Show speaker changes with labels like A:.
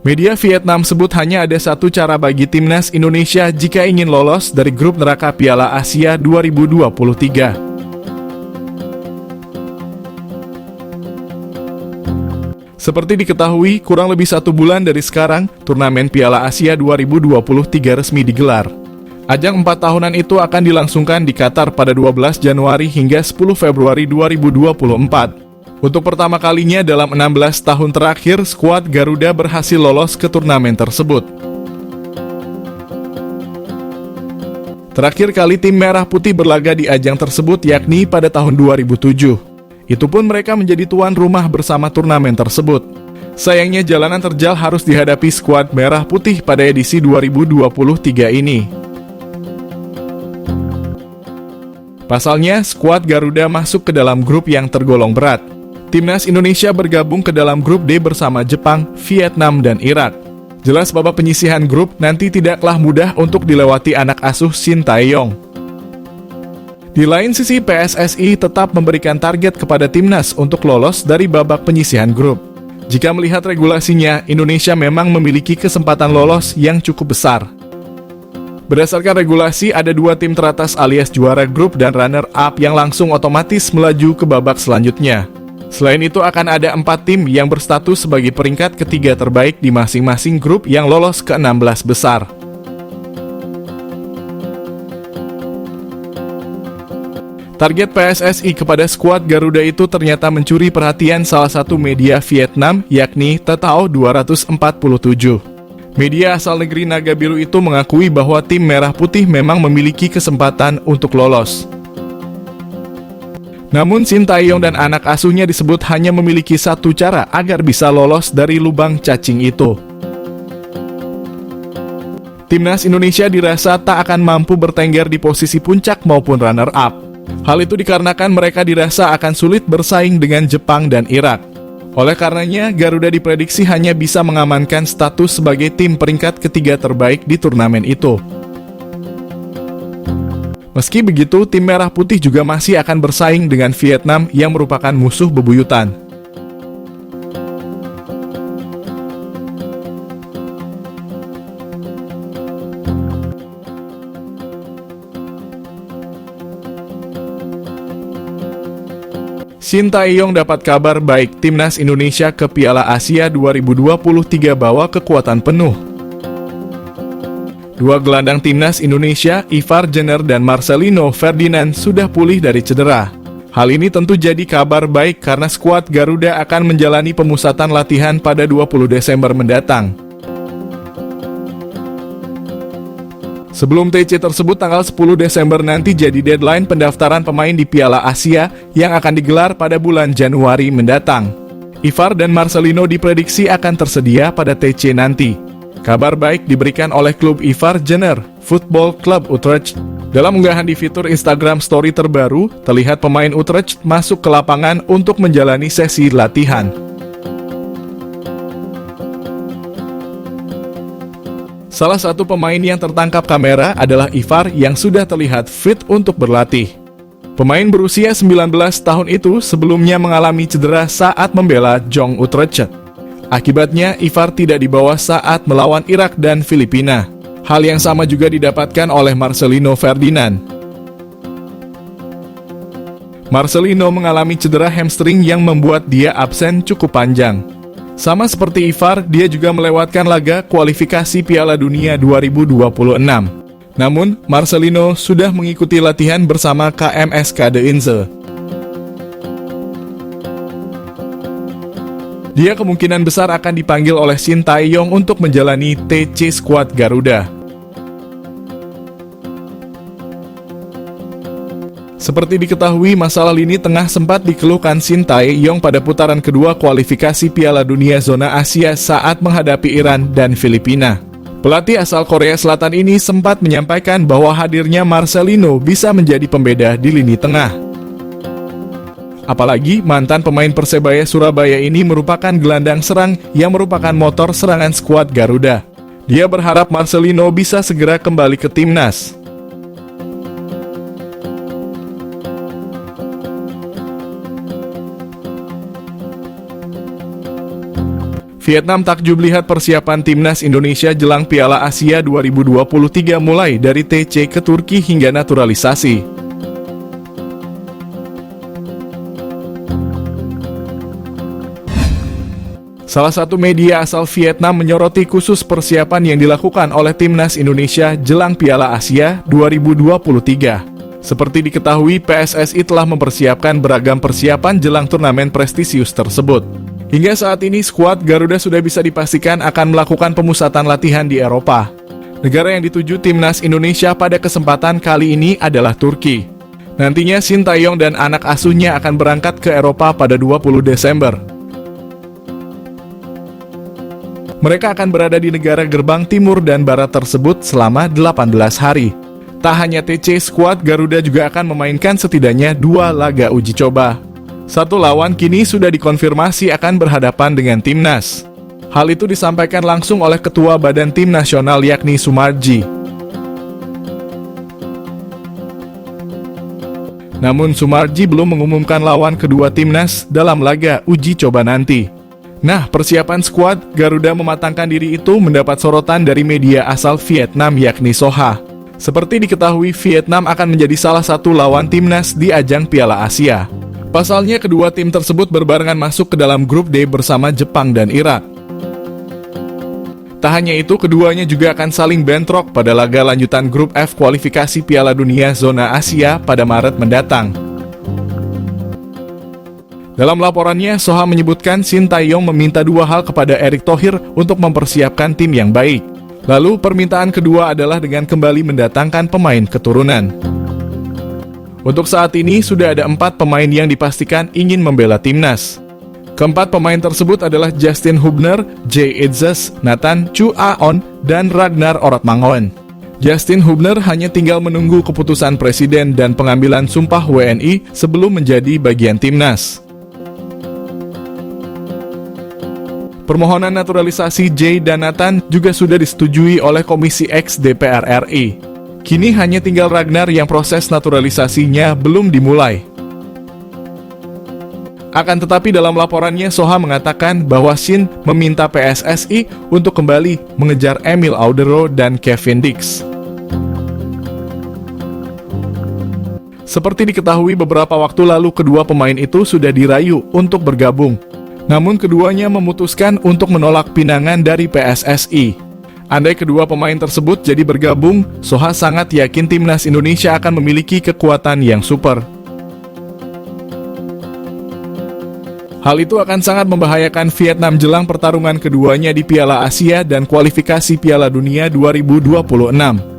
A: Media Vietnam sebut hanya ada satu cara bagi timnas Indonesia jika ingin lolos dari grup neraka Piala Asia 2023. Seperti diketahui, kurang lebih 1 bulan dari sekarang, turnamen Piala Asia 2023 resmi digelar. Ajang 4 tahunan itu akan dilangsungkan di Qatar pada 12 Januari hingga 10 Februari 2024. Untuk pertama kalinya dalam 16 tahun terakhir, skuad Garuda berhasil lolos ke turnamen tersebut. Terakhir kali tim Merah Putih berlaga di ajang tersebut yakni pada tahun 2007. Itu pun mereka menjadi tuan rumah bersama turnamen tersebut. Sayangnya jalanan terjal harus dihadapi skuad Merah Putih pada edisi 2023 ini. Pasalnya, skuad Garuda masuk ke dalam grup yang tergolong berat. Timnas Indonesia bergabung ke dalam grup D bersama Jepang, Vietnam, dan Irak. Jelas babak penyisihan grup nanti tidaklah mudah untuk dilewati anak asuh Shin Tae-yong. Di lain sisi, PSSI tetap memberikan target kepada timnas untuk lolos dari babak penyisihan grup. Jika melihat regulasinya, Indonesia memang memiliki kesempatan lolos yang cukup besar. Berdasarkan regulasi, ada 2 tim teratas alias juara grup dan runner-up yang langsung otomatis melaju ke babak selanjutnya. Selain itu akan ada 4 tim yang berstatus sebagai peringkat ketiga terbaik di masing-masing grup yang lolos ke 16 besar. Target PSSI kepada skuad Garuda itu ternyata mencuri perhatian salah satu media Vietnam, yakni Tetao 247. Media asal negeri Naga Biru itu mengakui bahwa tim Merah Putih memang memiliki kesempatan untuk lolos. Namun Shin Tae-yong dan anak asuhnya disebut hanya memiliki satu cara agar bisa lolos dari lubang cacing itu. Timnas Indonesia dirasa tak akan mampu bertengger di posisi puncak maupun runner-up. Hal itu dikarenakan mereka dirasa akan sulit bersaing dengan Jepang dan Irak. Oleh karenanya, Garuda diprediksi hanya bisa mengamankan status sebagai tim peringkat ketiga terbaik di turnamen itu. Meski begitu, tim Merah Putih juga masih akan bersaing dengan Vietnam yang merupakan musuh bebuyutan. Shin Tae-yong dapat kabar baik, timnas Indonesia ke Piala Asia 2023 bawa kekuatan penuh. 2 gelandang timnas Indonesia, Ivar Jenner dan Marcelino Ferdinand sudah pulih dari cedera. Hal ini tentu jadi kabar baik karena skuad Garuda akan menjalani pemusatan latihan pada 20 Desember mendatang. Sebelum TC tersebut, tanggal 10 Desember nanti jadi deadline pendaftaran pemain di Piala Asia yang akan digelar pada bulan Januari mendatang. Ivar dan Marcelino diprediksi akan tersedia pada TC nanti. Kabar baik diberikan oleh klub Ivar Jenner, Football Club Utrecht. Dalam unggahan di fitur Instagram Story terbaru, terlihat pemain Utrecht masuk ke lapangan untuk menjalani sesi latihan. Salah satu pemain yang tertangkap kamera adalah Ivar yang sudah terlihat fit untuk berlatih. Pemain berusia 19 tahun itu sebelumnya mengalami cedera saat membela Jong Utrecht. Akibatnya, Ivar tidak dibawa saat melawan Irak dan Filipina. Hal yang sama juga didapatkan oleh Marcelino Ferdinand. Marcelino mengalami cedera hamstring yang membuat dia absen cukup panjang. Sama seperti Ivar, dia juga melewatkan laga kualifikasi Piala Dunia 2026. Namun, Marcelino sudah mengikuti latihan bersama KMS Kade Inze. Dia kemungkinan besar akan dipanggil oleh Shin Tae-yong untuk menjalani TC skuad Garuda. Seperti diketahui, masalah lini tengah sempat dikeluhkan Shin Tae-yong pada putaran kedua kualifikasi Piala Dunia Zona Asia saat menghadapi Iran dan Filipina. Pelatih asal Korea Selatan ini sempat menyampaikan bahwa hadirnya Marcelino bisa menjadi pembeda di lini tengah. Apalagi mantan pemain Persebaya Surabaya ini merupakan gelandang serang yang merupakan motor serangan skuad Garuda. Dia berharap Marcelino bisa segera kembali ke timnas. Vietnam takjub lihat persiapan timnas Indonesia jelang Piala Asia 2023 mulai dari TC ke Turki hingga naturalisasi. Salah satu media asal Vietnam menyoroti khusus persiapan yang dilakukan oleh timnas Indonesia jelang Piala Asia 2023. Seperti diketahui, PSSI telah mempersiapkan beragam persiapan jelang turnamen prestisius tersebut. Hingga saat ini, skuad Garuda sudah bisa dipastikan akan melakukan pemusatan latihan di Eropa. Negara yang dituju timnas Indonesia pada kesempatan kali ini adalah Turki. Nantinya Sintayong dan anak asuhnya akan berangkat ke Eropa pada 20 Desember. Mereka akan berada di negara gerbang timur dan barat tersebut selama 18 hari. Tak hanya TC, skuad Garuda juga akan memainkan setidaknya 2 laga uji coba. Satu lawan kini sudah dikonfirmasi akan berhadapan dengan timnas. Hal itu disampaikan langsung oleh Ketua Badan Tim Nasional yakni Sumarji. Namun Sumarji belum mengumumkan lawan kedua timnas dalam laga uji coba nanti. Nah, persiapan skuad Garuda mematangkan diri itu mendapat sorotan dari media asal Vietnam yakni Soha. Seperti diketahui, Vietnam akan menjadi salah satu lawan timnas di ajang Piala Asia. Pasalnya, kedua tim tersebut berbarengan masuk ke dalam grup D bersama Jepang dan Irak. Tak hanya itu, keduanya juga akan saling bentrok pada laga lanjutan grup F kualifikasi Piala Dunia Zona Asia pada Maret mendatang. Dalam laporannya, Soha menyebutkan Sintayong meminta 2 hal kepada Erick Thohir untuk mempersiapkan tim yang baik. Lalu permintaan kedua adalah dengan kembali mendatangkan pemain keturunan. Untuk saat ini, sudah ada 4 pemain yang dipastikan ingin membela timnas. Keempat pemain tersebut adalah Justin Hubner, Jay Itzes, Nathan Chu Aon, dan Ragnar Oratmangoen. Justin Hubner hanya tinggal menunggu keputusan Presiden dan pengambilan sumpah WNI sebelum menjadi bagian timnas. Permohonan naturalisasi Jay dan Nathan juga sudah disetujui oleh Komisi X DPR RI. Kini hanya tinggal Ragnar yang proses naturalisasinya belum dimulai. Akan tetapi dalam laporannya, Soha mengatakan bahwa Shin meminta PSSI untuk kembali mengejar Emil Audero dan Kevin Dix. Seperti diketahui, beberapa waktu lalu kedua pemain itu sudah dirayu untuk bergabung. Namun keduanya memutuskan untuk menolak pinangan dari PSSI. Andai kedua pemain tersebut jadi bergabung, Soha sangat yakin timnas Indonesia akan memiliki kekuatan yang super. Hal itu akan sangat membahayakan Vietnam jelang pertarungan keduanya di Piala Asia dan kualifikasi Piala Dunia 2026.